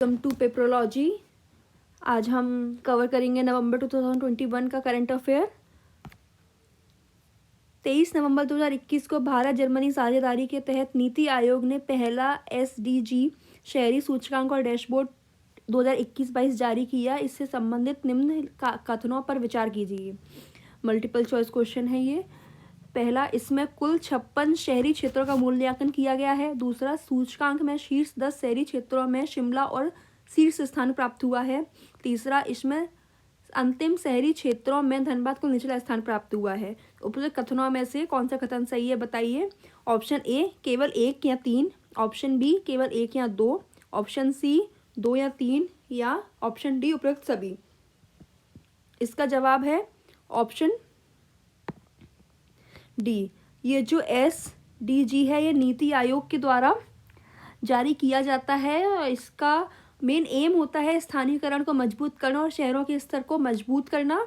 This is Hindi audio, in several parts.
Welcome to पेपरोलॉजी। आज हम कवर करेंगे नवंबर 2021 का करंट अफेयर। 23 नवंबर 2021 को भारत जर्मनी साझेदारी के तहत नीति आयोग ने पहला SDG शहरी सूचकांक और डैशबोर्ड 2021-22 जारी किया। इससे संबंधित निम्न कथनों पर विचार कीजिए। मल्टीपल चॉइस क्वेश्चन है ये। पहला, इसमें कुल 56 शहरी क्षेत्रों का मूल्यांकन किया गया है। दूसरा, सूचकांक में शीर्ष 10 शहरी क्षेत्रों में शिमला और शीर्ष स्थान प्राप्त हुआ है। तीसरा, इसमें अंतिम शहरी क्षेत्रों में धनबाद को निचला स्थान प्राप्त हुआ है। उपरोक्त कथनों में से कौन सा कथन सही है बताइए। ऑप्शन ए केवल 1 या 3, ऑप्शन बी केवल 1 या 2, ऑप्शन सी 2 या 3, या ऑप्शन डी उपरोक्त सभी। इसका जवाब है ऑप्शन डी। ये जो SDG है ये नीति आयोग के द्वारा जारी किया जाता है। इसका मेन एम होता है स्थानीयकरण को मजबूत करना और शहरों के स्तर को मजबूत करना।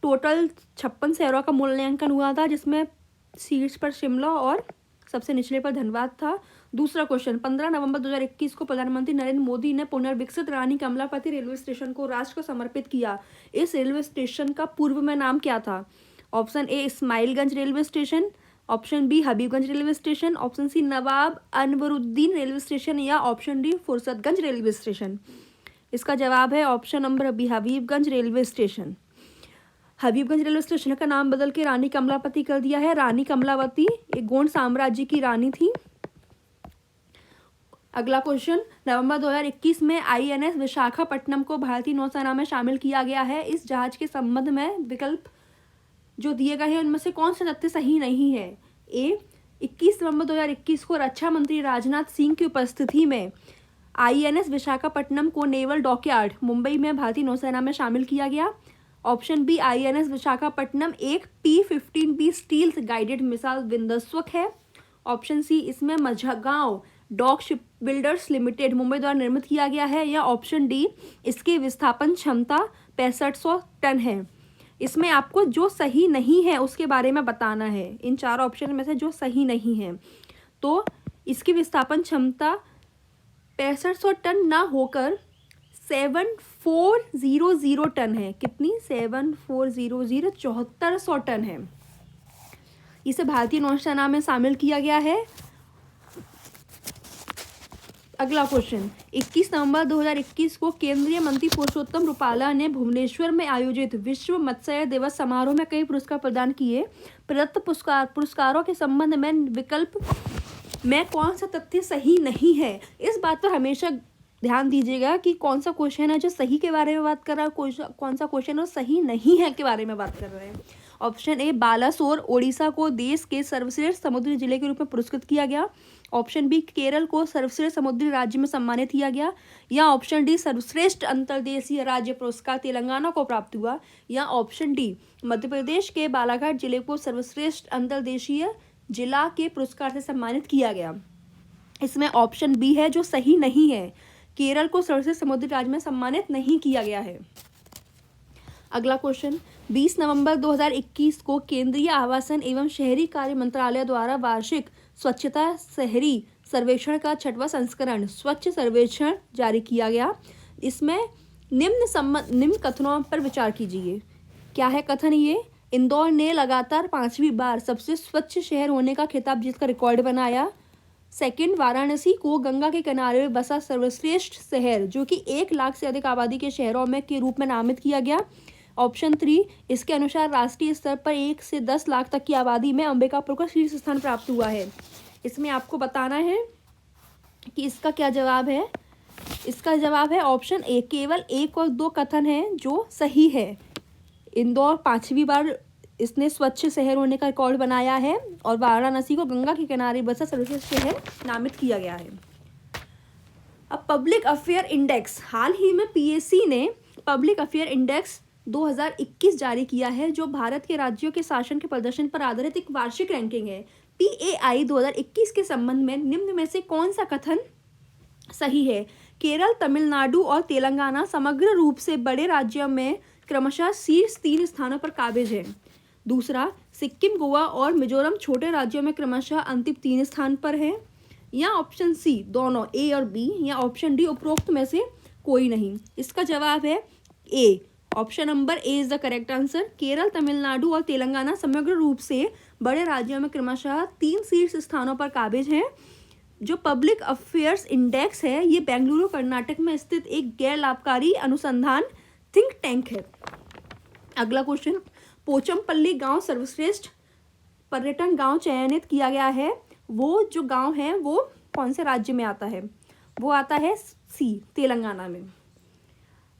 टोटल 56 शहरों का मूल्यांकन हुआ था, जिसमें शीर्ष पर शिमला और सबसे निचले पर धनबाद था। दूसरा क्वेश्चन, 15 नवंबर 2021 को प्रधानमंत्री नरेंद्र मोदी ने पुनर्विकसित रानी कमलापति रेलवे स्टेशन को राष्ट्र को समर्पित किया। इस रेलवे स्टेशन का पूर्व में नाम क्या था। Option A Ismailganj railway station, option B Habibganj railway station, option C Nawab Anwaruddin railway station, या option D Fursatganj railway station. इसका जवाब है option number B Habibganj railway station. Habibganj railway station का नाम बदल के रानी कमलापति कर दिया है। रानी कमलावती एक गोंड साम्राज्य की रानी थी। अगला क्वेश्चन, नवंबर 2021 में INS विशाखापट्टनम को भारतीय नौसेना में शामिल किया गया है। इस जहाज के संबंध में विकल्प जो दिए गए हैं उनमें से कौन सा तथ्य सही नहीं है। ए 21 नवंबर 2021 को रक्षा मंत्री राजनाथ सिंह की उपस्थिति में INS विशाखापट्टनम को नेवल डॉकयार्ड मुंबई में भारतीय नौसेना में शामिल किया गया। ऑप्शन बी INS विशाखापट्टनम एक P-15B स्टील गाइडेड मिसाइल विध्वंसक है। ऑप्शन सी इसमें Mazagon dock shipbuilders limited Mumbai द्वारा निर्मित किया गया है, या ऑप्शन डी इसकी विस्थापन क्षमता 6500 टन है। इसमें आपको जो सही नहीं है उसके बारे में बताना है। इन 4 ऑप्शन में से जो सही नहीं है, तो इसकी विस्थापन क्षमता 6500 टन ना होकर 7400 टन है। कितनी? 7400 7400 टन है। इसे भारतीय नौसेना में शामिल किया गया है। अगला क्वेश्चन, 21 नवंबर 2021 को केंद्रीय मंत्री पुरुषोत्तम रुपाला ने भुवनेश्वर में आयोजित विश्व मत्स्य दिवस समारोह में कई पुरस्कार प्रदान किए। प्रदत्त पुरस्कारों के संबंध में विकल्प में कौन सा तथ्य सही नहीं है। इस बात पर हमेशा ध्यान दीजिएगा कि कौन सा क्वेश्चन है जो सही के बारे में बात कर रहा है, कौन सा क्वेश्चन है सही नहीं है के बारे में बात कर रहे हैं। ऑप्शन ए बालासोर ओडिशा को देश के सर्वश्रेष्ठ समुद्री जिले के रूप में पुरस्कृत किया गया। ऑप्शन बी केरल को सर्वश्रेष्ठ समुद्री राज्य में सम्मानित किया गया, या ऑप्शन डी सर्वश्रेष्ठ अंतर्देशीय राज्य पुरस्कार तेलंगाना को प्राप्त हुआ, या ऑप्शन डी मध्य प्रदेश के बालाघाट जिले को सर्वश्रेष्ठ अंतर्देशीय जिला के पुरस्कार से सम्मानित किया गया। इसमें ऑप्शन बी है जो सही नहीं है। केरल को सर्वश्रेष्ठ समुद्री राज्य में सम्मानित नहीं किया गया है। अगला क्वेश्चन, 20 नवंबर 2021 को केंद्रीय आवासन एवं शहरी कार्य मंत्रालय द्वारा वार्षिक स्वच्छता शहरी सर्वेक्षण का 6वां संस्करण स्वच्छ सर्वेक्षण जारी किया गया। इसमें निम्न कथनों पर विचार कीजिए। क्या है कथन ये? इंदौर ने लगातार 5वीं बार सबसे स्वच्छ शहर होने का खिताब जीतकर रिकॉर्ड बनाया। सेकंड, वाराणसी को गंगा के किनारे बसा सर्वश्रेष्ठ शहर जो कि 1 लाख से अधिक आबादी के शहरों में के रूप में नामित किया गया। ऑप्शन 3, इसके अनुसार राष्ट्रीय स्तर पर 1 से 10 लाख तक की आबादी में अंबिकापुर को शीर्ष स्थान प्राप्त हुआ है। इसमें आपको बताना है कि इसका क्या जवाब है। इसका जवाब है ऑप्शन ए, केवल 1 और 2 कथन है जो सही है। इंदौर 5वीं बार इसने स्वच्छ शहर होने का रिकॉर्ड बनाया है और वाराणसी को गंगा के किनारे बसा सर्वश्रेष्ठ शहर नामित किया गया है। अब पब्लिक अफेयर इंडेक्स, हाल ही में PSC ने पब्लिक अफेयर इंडेक्स 2021 जारी किया है, जो भारत के राज्यों के शासन के प्रदर्शन पर आधारित एक वार्षिक रैंकिंग है। PAI 2021 के संबंध में निम्न में से कौन सा कथन सही है। केरल, तमिलनाडु और तेलंगाना समग्र रूप से बड़े राज्यों में क्रमशः शीर्ष 3 स्थानों पर काबिज है। दूसरा, सिक्किम, गोवा और मिजोरम छोटे राज्यों में क्रमशः अंतिम 3 स्थान पर है, या ऑप्शन सी दोनों ए और बी, या ऑप्शन डी उपरोक्त में से कोई नहीं। इसका जवाब है A. Option number A is the correct answer. Kerala, Tamil Nadu और तेलंगाना समग्र रूप से बड़े राज्यों में क्रमशः 3 शीर्ष स्थानों पर काबिज हैं। जो पब्लिक अफेयर्स इंडेक्स है ये बेंगलुरु कर्नाटक में स्थित एक गैर लाभकारी अनुसंधान थिंक टैंक है। अगला क्वेश्चन, पोचमपल्ली गांव सर्वश्रेष्ठ पर्यटन गांव चयनित किया गया है, वो जो गांव है वो कौन से राज्य में आता है? वो आता है सी, तेलंगाना में।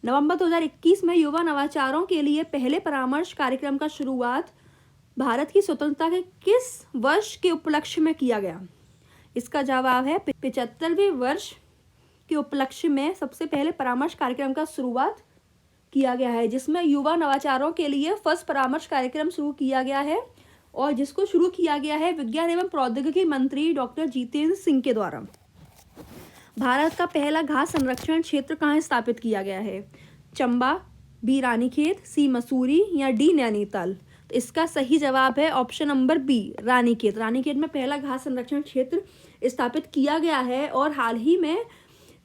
नवंबर 2021 में युवा नवाचारों के लिए पहले परामर्श कार्यक्रम का शुरुआत भारत की स्वतंत्रता के किस वर्ष के उपलक्ष्य में किया गया? इसका जवाब है 75वें वर्ष के उपलक्ष्य में सबसे पहले परामर्श कार्यक्रम का शुरुआत किया गया है, जिसमें युवा नवाचारों के लिए फर्स्ट परामर्श कार्यक्रम शुरू किया गया है और जिसको शुरू किया गया है विज्ञान एवं प्रौद्योगिकी मंत्री डॉक्टर जितेंद्र सिंह के द्वारा। भारत का पहला घास संरक्षण क्षेत्र कहाँ स्थापित किया गया है? चंबा, बी रानीखेत, सी मसूरी या डी नैनीताल? तो इसका सही जवाब है option number B, Ranikhet. Ranikhet में पहला घास संरक्षण क्षेत्र स्थापित किया गया है और हाल ही में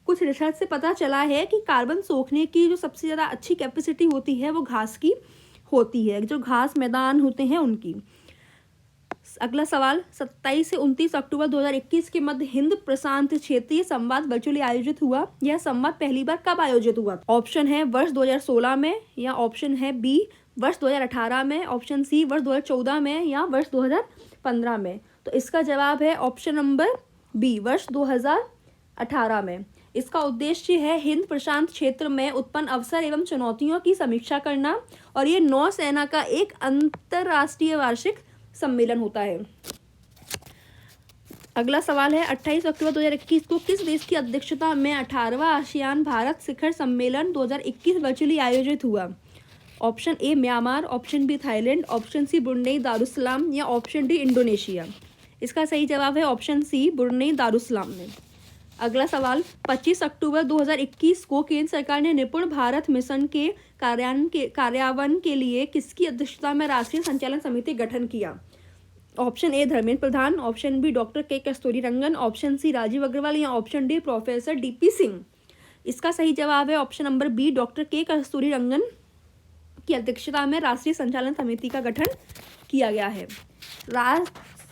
कुछ रिसर्च से पता चला है कि कार्बन सोखने की जो सबसे ज़्यादा अच्छी कैपेसिटी होती है वो घास की होती है, जो घास मैदान होते हैं उनकी। अगला सवाल, 27 से 29 अक्टूबर 2021 के मध्य हिंद प्रशांत क्षेत्रीय संवाद वर्चुअली आयोजित हुआ। यह संवाद पहली बार कब आयोजित हुआ? ऑप्शन है वर्ष 2016 में, या ऑप्शन है बी वर्ष 2018 में, ऑप्शन सी वर्ष 2014 में, या वर्ष 2015 में? तो इसका जवाब है ऑप्शन नंबर बी, वर्ष 2018 में। इसका उद्देश्य है हिंद प्रशांत क्षेत्र में उत्पन्न अवसर एवं चुनौतियों की समीक्षा करना और ये नौसेना का एक अंतर्राष्ट्रीय वार्षिक सम्मेलन होता है। अगला सवाल है, 28 अक्टूबर 2021 को किस देश की अध्यक्षता में 18वां आसियान भारत शिखर सम्मेलन 2021 वर्चुअली आयोजित हुआ? Option A Myanmar, option B Thailand, option C Brunei Darussalam, या ऑप्शन डी इंडोनेशिया? इसका सही जवाब है ऑप्शन सी, ब्रुनेई दारुसलाम में। अगला सवाल, 25 अक्टूबर 2021 को केंद्र सरकार ने निपुण भारत मिशन के कार्यान्वयन के लिए किसकी अध्यक्षता में राष्ट्रीय संचालन समिति गठन किया? Option A Dharmendra Pradhan, option B doctor K Kasturirangan, option C Rajiv Agarwal, या option D professor DP Singh? इसका सही जवाब है option number B, doctor K Kasturirangan की अध्यक्षता में राष्ट्रीय संचालन समिति का गठन किया गया है।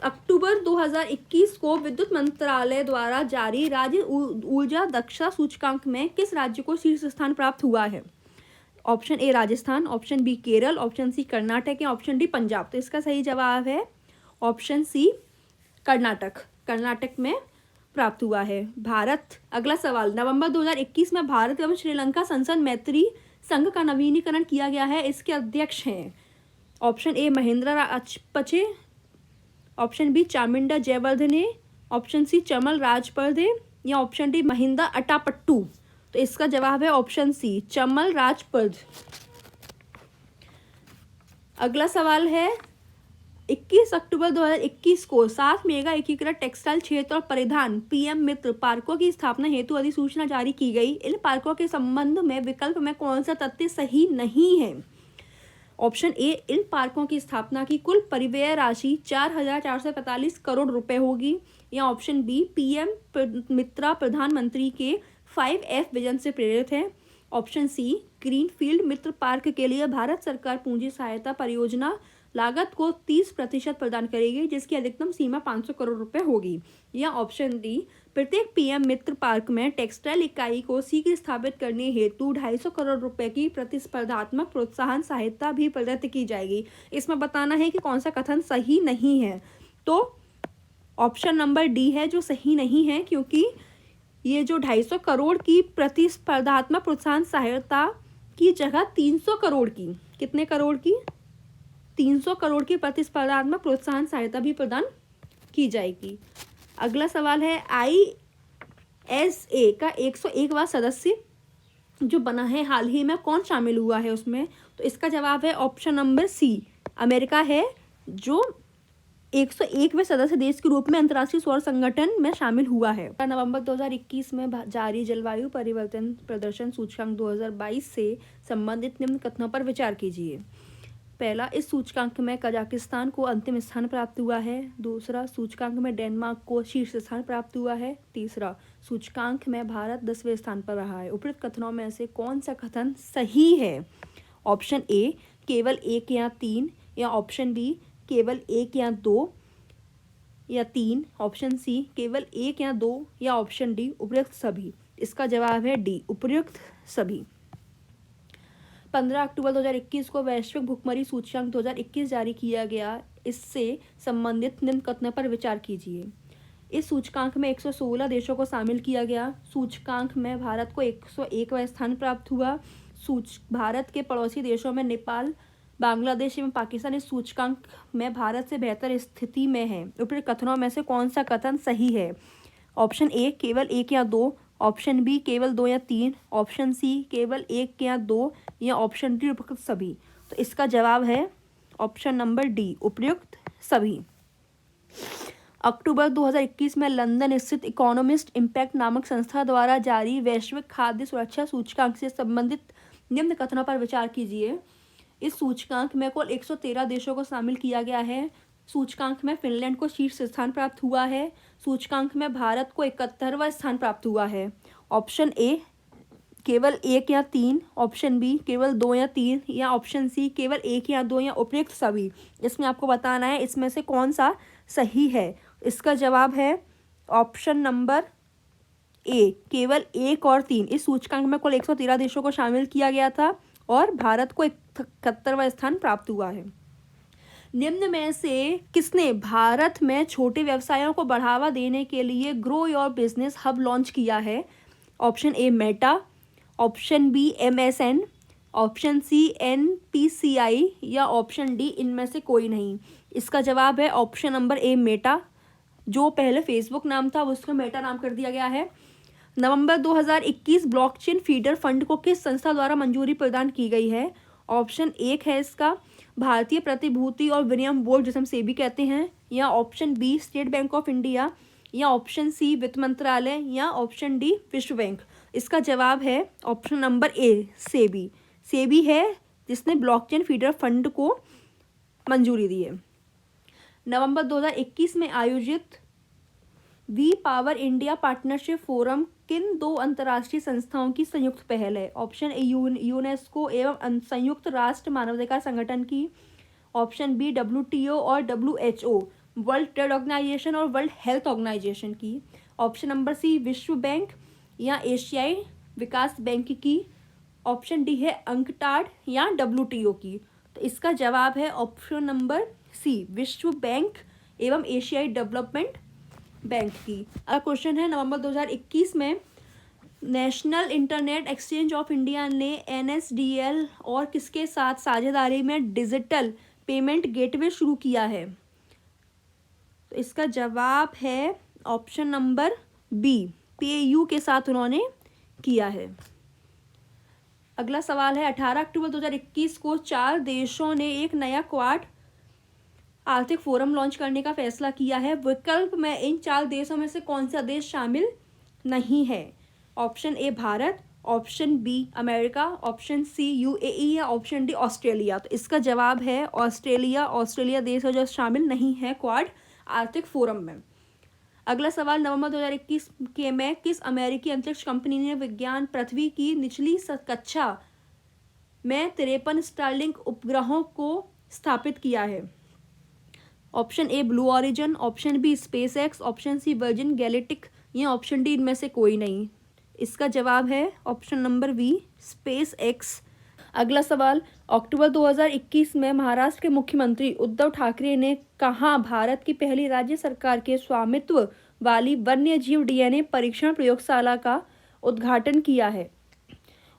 अक्टूबर 2021 को विद्युत मंत्रालय द्वारा जारी राज्य ऊर्जा दक्षता सूचकांक में किस राज्य को शीर्ष स्थान प्राप्त हुआ है? Option A Rajasthan, option B Kerala, option C Karnataka, या ऑप्शन डी पंजाब? तो इसका सही जवाब है ऑप्शन सी, कर्नाटक। कर्नाटक में प्राप्त हुआ है। भारत। अगला सवाल, नवंबर 2021 में भारत एवं श्रीलंका संसद मैत्री संघ का नवीनीकरण किया गया है, इसके अध्यक्ष हैं option A Mahinda Rajapaksa, option B Chaminda Jayawardene, option C Chamal Rajapaksa, या ऑप्शन डी महिंदा अटापट्टू? तो इसका जवाब है ऑप्शन सी, चमल राजपरद। अगला सवाल है, 21 अक्टूबर 2021 को 7 मेगा एकीकृत टेक्सटाइल क्षेत्र और परिधान पीएम मित्र पार्कों की स्थापना हेतु अधिसूचना जारी की गई। इन पार्कों के संबंध में विकल्प में कौन सा तथ्य सही नहीं है? ऑप्शन ए, इन पार्कों की स्थापना की कुल परिव्यय राशि 4,445 करोड़ रुपए होगी, या ऑप्शन बी पीएम मित्रा प्रधानमंत्री के 5F विजन से प्रेरित है, ऑप्शन सी ग्रीनफील्ड मित्र पार्क के लिए भारत सरकार पूंजी सहायता परियोजना लागत को 30% प्रदान करेगी जिसकी अधिकतम सीमा 500 करोड़ रुपए होगी, या ऑप्शन डी प्रत्येक पीएम मित्र पार्क में टेक्सटाइल इकाई को शीघ्र स्थापित करने हेतु 250 करोड़ रुपए की प्रतिस्पर्धात्मक प्रोत्साहन सहायता भी प्रदत्त की जाएगी। इसमें बताना है कि कौन सा कथन सही नहीं है। तो ऑप्शन नंबर डी है जो सही नहीं है, क्योंकि ये जो 250 करोड़ की प्रतिस्पर्धात्मक प्रोत्साहन सहायता की जगह 300 करोड़ की, कितने करोड़ की, 300 करोड़ की प्रतिस्पर्धात्मक प्रोत्साहन सहायता भी प्रदान की जाएगी। अगला सवाल है, ISA का 101वां सदस्य जो बना है हाल ही में, कौन शामिल हुआ है उसमें? तो इसका जवाब है ऑप्शन नंबर सी, अमेरिका है जो 101वें सदस्य देश के रूप में अंतर्राष्ट्रीय सौर संगठन में शामिल हुआ है। नवंबर 2021 में जारी जलवायु परिवर्तन प्रदर्शन सूचकांक 2022 से संबंधित निम्न कथनों पर विचार कीजिए। पहला, इस सूचकांक में कजाकिस्तान को अंतिम स्थान प्राप्त हुआ है। दूसरा, सूचकांक में डेनमार्क को शीर्ष स्थान प्राप्त हुआ है। तीसरा, सूचकांक में भारत 10वें स्थान पर रहा है। उपरोक्त कथनों में से कौन सा कथन सही है? ऑप्शन ए केवल 1 या 3, या ऑप्शन बी केवल 1 या 2 या 3, ऑप्शन सी केवल 1 या 2, या ऑप्शन डी उपरोक्त सभी। इसका जवाब है डी, उपरोक्त सभी। 15 अक्टूबर 2021 को वैश्विक भुखमरी सूचकांक 2021 जारी किया गया। इससे संबंधित निम्न कथनों पर विचार कीजिए। इस सूचकांक में 116 देशों को शामिल किया गया। सूचकांक में भारत को 101वां स्थान प्राप्त हुआ। भारत के पड़ोसी देशों में नेपाल, बांग्लादेश एवं पाकिस्तान इस सूचकांक में भारत से बेहतर स्थिति में है। उपरोक्त कथनों में से कौन सा कथन सही है? ऑप्शन ए केवल 1 या 2, ऑप्शन बी केवल 2 या 3, ऑप्शन सी केवल 1 या 2, या ऑप्शन डी उपयुक्त सभी। तो इसका जवाब है ऑप्शन नंबर डी, उपयुक्त सभी। अक्टूबर 2021 में लंदन स्थित इकोनॉमिस्ट इम्पैक्ट नामक संस्था द्वारा जारी वैश्विक खाद्य सुरक्षा सूचकांक से संबंधित निम्न कथनों पर विचार कीजिए। इस सूचकांक में कुल 113 देशों को शामिल किया गया है। सूचकांक में फिनलैंड को शीर्ष स्थान प्राप्त हुआ है। सूचकांक में भारत को 71वां स्थान प्राप्त हुआ है। ऑप्शन ए केवल 1 या 3, ऑप्शन बी केवल 2 या 3, या ऑप्शन सी केवल 1 या 2, या उपयुक्त सभी। इसमें आपको बताना है इसमें से कौन सा सही है। इसका जवाब है ऑप्शन नंबर ए, केवल 1 और 3। इस सूचकांक में कुल 113 देशों को शामिल किया गया था और भारत को 71वां स्थान प्राप्त हुआ है। निम्न में से किसने भारत में छोटे व्यवसायों को बढ़ावा देने के लिए grow your business hub launch किया है? Option A Meta, option B MSN, option C NPCI, या ऑप्शन डी इनमें से कोई नहीं। इसका जवाब है ऑप्शन नंबर ए मेटा। जो पहले फेसबुक नाम था उसको मेटा नाम कर दिया गया है। नवंबर 2021 ब्लॉकचेन फीडर फंड को किस संस्था द्वारा मंजूरी प्रदान की गई है? ऑप्शन एक है इसका भारतीय प्रतिभूति और विनिमय बोर्ड, जिसे हम सेबी कहते हैं, या option B State Bank of India, या ऑप्शन सी वित्त मंत्रालय, या ऑप्शन डी विश्व बैंक। इसका जवाब है ऑप्शन नंबर ए सेबी। सेबी है जिसने ब्लॉकचेन फीडर फंड को मंजूरी दी है। नवंबर 2021 में आयोजित we power India partnership forum किन 2 अंतर्राष्ट्रीय संस्थाओं की संयुक्त पहल है? ऑप्शन ए यूनेस्को एवं संयुक्त राष्ट्र मानवाधिकार संगठन की, ऑप्शन बी WTO और WHO वर्ल्ड ट्रेड ऑर्गेनाइजेशन और वर्ल्ड हेल्थ ऑर्गेनाइजेशन की, ऑप्शन नंबर सी विश्व बैंक या एशियाई विकास बैंक की, ऑप्शन डी है अंकटाड या WTO की। तो इसका जवाब है ऑप्शन नंबर सी विश्व बैंक एवं एशियाई डेवलपमेंट बैंक की। अगला क्वेश्चन है, नवंबर 2021 में national internet exchange of India ने NSDL और किसके साथ साझेदारी में डिजिटल पेमेंट गेटवे शुरू किया है? तो इसका जवाब है ऑप्शन नंबर बी PayU के साथ उन्होंने किया है। अगला सवाल है, 18 अक्टूबर 2021 को 4 देशों ने एक नया क्वाड आर्थिक फोरम लॉन्च करने का फैसला किया है। विकल्प में इन 4 देशों में से कौन सा देश शामिल नहीं है? Option A Bharat, option B America, option C UAE, या ऑप्शन डी ऑस्ट्रेलिया। तो इसका जवाब है ऑस्ट्रेलिया। ऑस्ट्रेलिया देश है जो शामिल नहीं है क्वाड आर्थिक फोरम में। अगला सवाल, नवंबर 2021 के में किस अमेरिकी अंतरिक्ष कंपनी ने विज्ञान पृथ्वी की निचली कक्षा में 53 स्टारलिंक उपग्रहों को स्थापित किया है? Option A blue origin, option B SpaceX, option C Virgin Galactic, या ऑप्शन डी इनमें से कोई नहीं। इसका जवाब है ऑप्शन नंबर बी SpaceX। अगला सवाल, अक्टूबर 2021 में महाराष्ट्र के मुख्यमंत्री उद्धव ठाकरे ने कहाँ भारत की पहली राज्य सरकार के स्वामित्व वाली वन्य जीव DNA परीक्षण प्रयोगशाला का उद्घाटन किया है?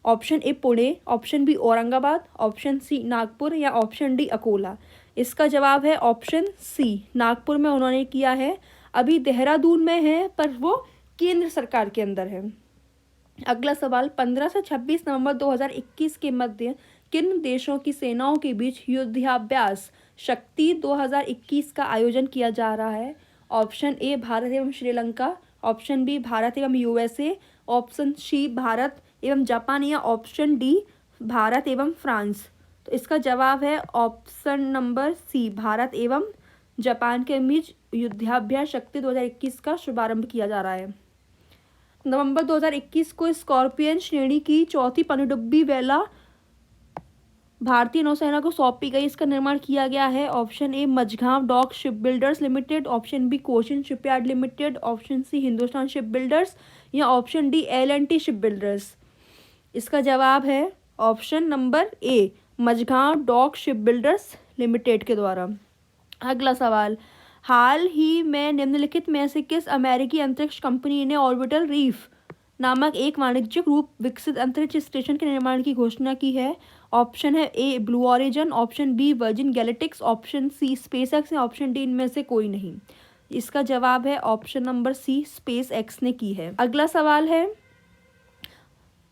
Option A Pune, option B Aurangabad, option C Nagpur, या ऑप्शन डी अकोला। इसका जवाब है ऑप्शन सी नागपुर में उन्होंने किया है। अभी देहरादून में है पर वो केंद्र सरकार के अंदर है। अगला सवाल, 15 से 26 नवंबर 2021 के मध्य किन देशों की सेनाओं के बीच युद्धाभ्यास शक्ति 2021 का आयोजन किया जा रहा है? ऑप्शन ए भारत एवं श्रीलंका, ऑप्शन बी भारत एवं USA, ऑप्शन सी भारत एवं जापान, या ऑप्शन डी भारत एवं फ्रांस। तो इसका जवाब है ऑप्शन नंबर सी, भारत एवं जापान के बीच युद्धाभ्यास शक्ति 2021 का शुभारंभ किया जा रहा है। नवंबर 2021 को स्कॉर्पियन श्रेणी की चौथी पनडुब्बी वेला भारतीय नौसेना को सौंपी गई। इसका निर्माण किया गया है option A Mazagon dock shipbuilders limited, option B Cochin shipyard limited, option C Hindustan shipbuilders या option D L&T shipbuilders. इसका जवाब है option number A, Mazagon dock shipbuilders limited के द्वारा। अगला सवाल, हाल ही में निम्नलिखित में से किस अमेरिकी अंतरिक्ष कंपनी ने ऑर्बिटल रीफ नामक एक वाणिज्यिक रूप विकसित अंतरिक्ष स्टेशन के निर्माण की घोषणा की है? ऑप्शन है A blue origin, option B Virgin Galactics, option C SpaceX या ऑप्शन डी इनमें से कोई नहीं। इसका जवाब है ऑप्शन नंबर सी, स्पेसएक्स ने की है। अगला सवाल है,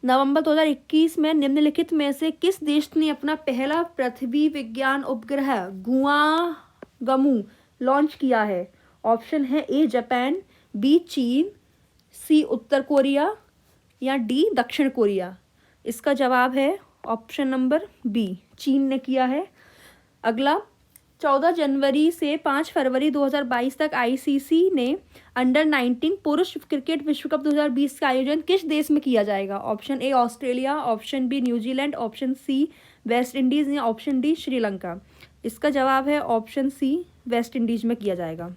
नवंबर 2021 में निम्नलिखित में से किस देश ने अपना पहला पृथ्वी विज्ञान उपग्रह गुआंगमू लॉन्च किया है? ऑप्शन है ए जापान, बी चीन, सी उत्तर कोरिया या डी दक्षिण कोरिया। इसका जवाब है ऑप्शन नंबर बी, चीन ने किया है। अगला, 14 जनवरी से 5 फरवरी 2022 तक ICC ने अंडर 19 पुरुष क्रिकेट विश्व कप 2020 का आयोजन किस देश में किया जाएगा? Option A Australia, option B New Zealand, option C West Indies या ऑप्शन डी श्रीलंका। इसका जवाब है ऑप्शन सी, वेस्ट इंडीज़ में किया जाएगा।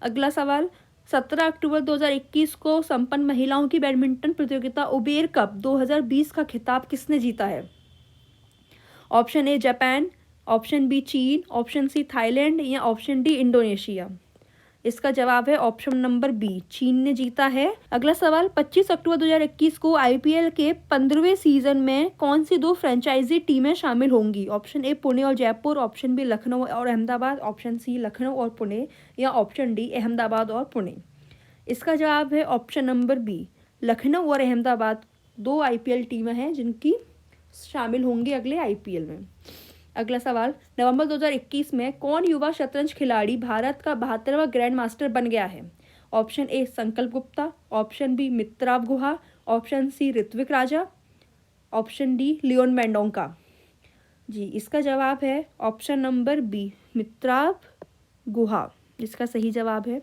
अगला सवाल, 17 अक्टूबर 2021 को संपन्न महिलाओं की बैडमिंटन प्रतियोगिता उबेर कप 2020 का खिताब किसने जीता है? Option A Japan, option B चीन, ऑप्शन सी थाईलैंड या ऑप्शन डी इंडोनेशिया। इसका जवाब है ऑप्शन नंबर बी, चीन ने जीता है। अगला सवाल, 25 अक्टूबर 2021 को IPL के 15वें सीजन में कौन सी दो फ्रेंचाइजी टीमें शामिल होंगी? ऑप्शन ए पुणे और जयपुर, ऑप्शन बी लखनऊ और अहमदाबाद, ऑप्शन सी लखनऊ और पुणे या ऑप्शन डी अहमदाबाद और पुणे। इसका जवाब है ऑप्शन नंबर बी, लखनऊ और अहमदाबाद दो IPL टीमें हैं जिनकी शामिल होंगी अगले IPL में। अगला सवाल, नवंबर 2021 में कौन युवा शतरंज खिलाड़ी भारत का 72वां ग्रैंड मास्टर बन गया है? ऑप्शन ए संकल्प गुप्ता, ऑप्शन बी मित्राव गुहा, ऑप्शन सी ऋत्विक राजा, ऑप्शन डी लियोन मेंडोंका। जी, इसका जवाब है ऑप्शन नंबर बी, मित्राव गुहा। इसका सही जवाब है।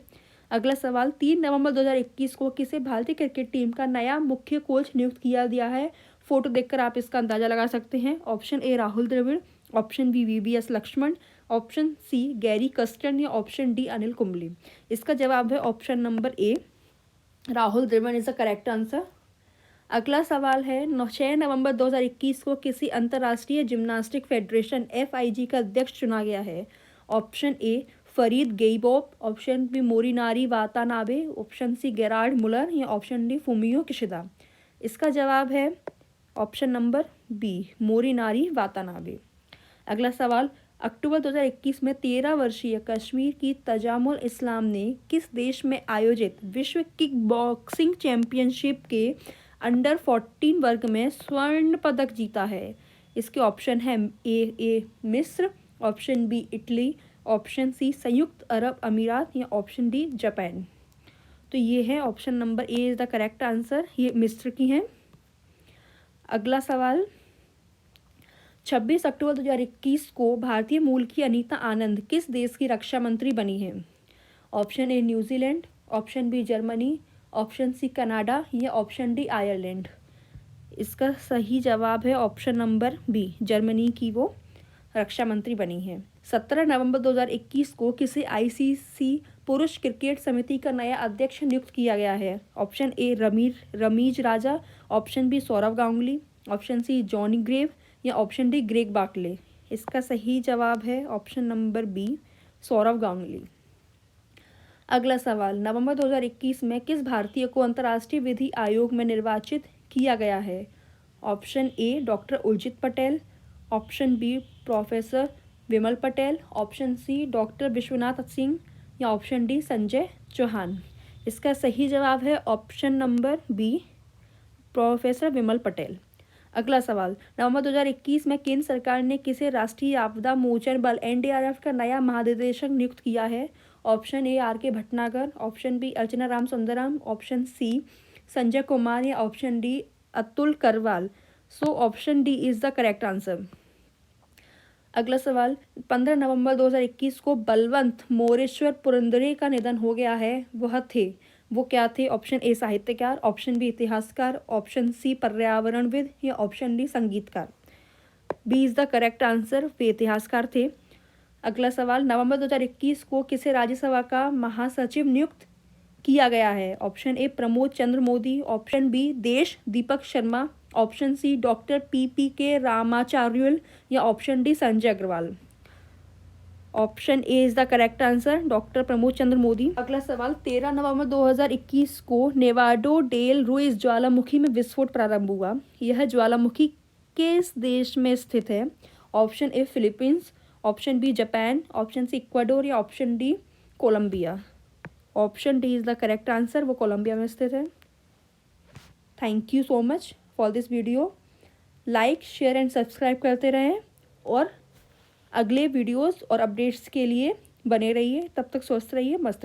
अगला सवाल, 3 नवंबर 2021 को किसे भारतीय क्रिकेट टीम का नया मुख्य कोच नियुक्त किया गया है? फोटो देखकर आप इसका अंदाजा लगा सकते हैं। Option A Rahul Dravid, option B VVS Laxman, option C Gary Kirsten या ऑप्शन डी अनिल कुंबले। इसका जवाब है option number A, Rahul Dravid is the correct answer. अगला सवाल है, 6 नवंबर 2021 को किसी अंतर्राष्ट्रीय जिम्नास्टिक फेडरेशन FIG का अध्यक्ष चुना गया है? ऑप्शन ए फरीद गेइबोप, option B Morinari Watanabe, option C Gerard Muller या ऑप्शन डी फुमियो किशिदा। इसका जवाब है option number B, Morinari Watanabe. अगला सवाल, अक्टूबर 2021 में 13 वर्षीय कश्मीर की तजामुल इस्लाम ने किस देश में आयोजित विश्व किक बॉक्सिंग चैंपियनशिप के अंडर 14 वर्ग में स्वर्ण पदक जीता है? इसके ऑप्शन है ए मिस्र, option B Italy, option C संयुक्त अरब अमीरात या ऑप्शन डी जापान। तो ये है option number A is the correct answer, ये मिस्र की हैं। अगला सवाल, 26 अक्टूबर 2021 को भारतीय मूल की अनीता आनंद किस देश की रक्षा मंत्री बनी है? Option A New Zealand, option B Germany, option C Canada या ऑप्शन डी आयरलैंड। इसका सही जवाब है ऑप्शन नंबर बी, जर्मनी की वो रक्षा मंत्री बनी है। 17 नवंबर 2021 को किसे ICC पुरुष क्रिकेट समिति का नया अध्यक्ष नियुक्त किया गया है? Option A Ramiz Raja, option B Sourav Ganguly, option C Johnny Grave या ऑप्शन डी ग्रेग बार्कले। इसका सही जवाब है option number B, Sourav Ganguly. अगला सवाल, नवंबर 2021 में किस भारतीय को अंतर्राष्ट्रीय विधि आयोग में निर्वाचित किया गया है? Option A doctor Urjit Patel, option B professor Vimal Patel, option C doctor Vishwanath Singh या ऑप्शन डी संजय चौहान। इसका सही जवाब है option number B, professor Vimal Patel. अगला सवाल, नवंबर 2021 में केंद्र सरकार ने किसे राष्ट्रीय आपदा मोचन बल NDRF का नया महानिदेशक नियुक्त किया है? Option A RK Bhatnagar, option B Archana Ram Sundaram, option C Sanjay Kumar या option D Atul Karwal. So option D is the correct answer. अगला सवाल, 15 नवंबर 2021 को बलवंत मोरेश्वर पुरंदरे का निधन हो गया है, वो क्या थे? ऑप्शन ए साहित्यकार, ऑप्शन बी इतिहासकार, ऑप्शन सी पर्यावरणविद या ऑप्शन डी संगीतकार। B is the correct answer, वे इतिहासकार थे। अगला सवाल, नवंबर 2021 को किसे राज्यसभा का महासचिव नियुक्त किया गया है? Option A Pramod Chandra Modi, option B Desh Deepak Sharma, option C doctor PPK Ramacharyulu या option D Sanjay Agarwal. Option A is the correct answer, doctor Pramod Chandra Modi. अगला सवाल, 13 नवंबर 2021 को नेवाडो डेल रुइस ज्वालामुखी में विस्फोट प्रारंभ हुआ। यह ज्वालामुखी किस देश में स्थित है? Option A Philippines, option B Japan, option C Ecuador या option D Colombia. Option D is the correct answer, वो कोलंबिया में स्थित है। Thank you so much for this video. Like share and subscribe करते रहें और अगले वीडियोस और अपडेट्स के लिए बने रहिए। तब तक स्वस्थ रहिए, मस्त